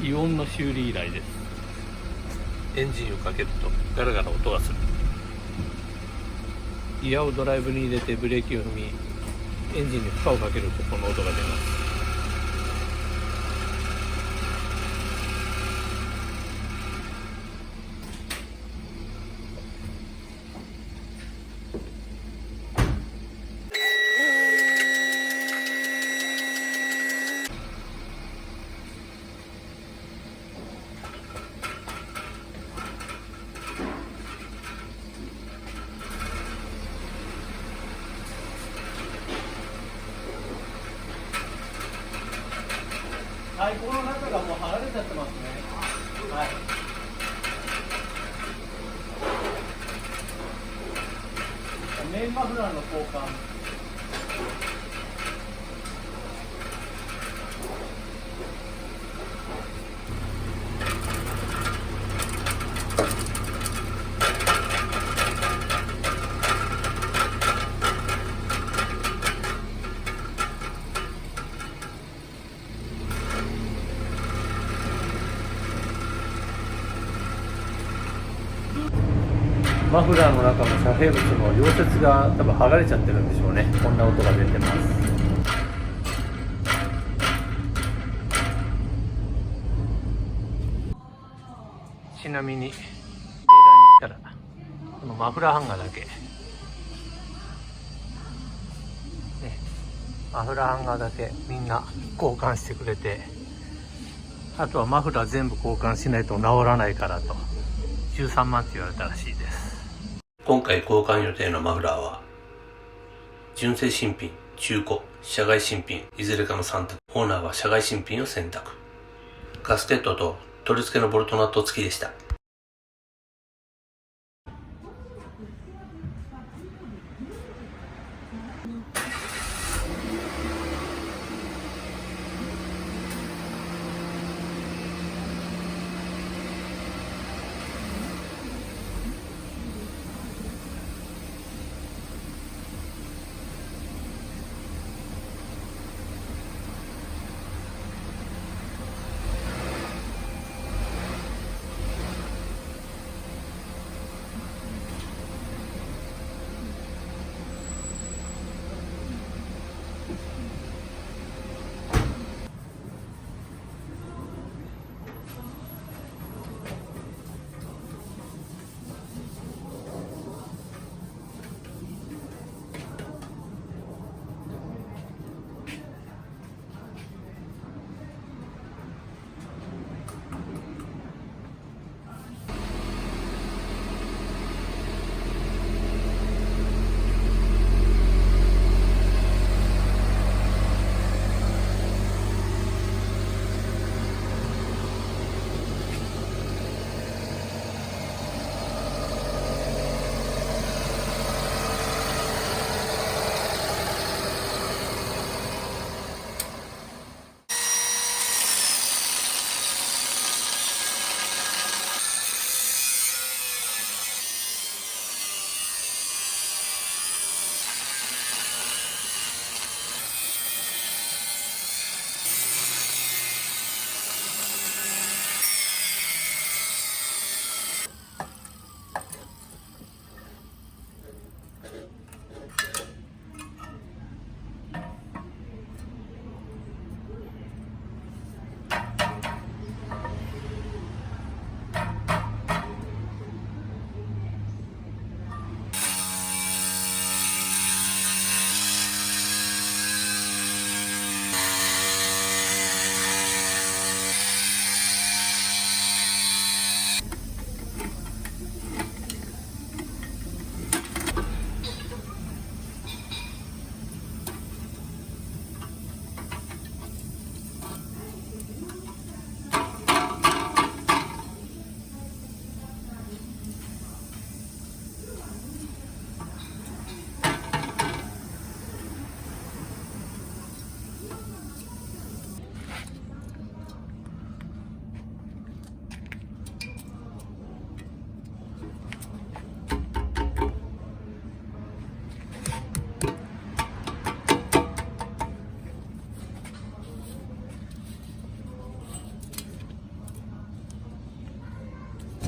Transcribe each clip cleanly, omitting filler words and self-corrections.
異音の修理依頼です。エンジンをかけるとガラガラ音がする。ギアをドライブに入れてブレーキを踏み、エンジンに負荷をかけるとこの音が出ます。はい、この中がもう剥がれちゃってますね。はい。メインマフラーの交換。マフラーの中の遮蔽物の溶接が多分剥がれちゃってるんでしょうね。こんな音が出てます。ちなみにディーラーに行ったらこのマフラーハンガーだけ、ね、マフラーハンガーだけみんな交換してくれて、あとはマフラー全部交換しないと治らないからと13万って言われたらしいです。今回交換予定のマフラーは純正新品、中古、社外新品いずれかの3択。オーナーは社外新品を選択。ガスケットと取り付けのボルトナット付きでした。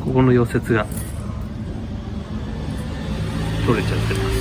ここの溶接が取れちゃってます。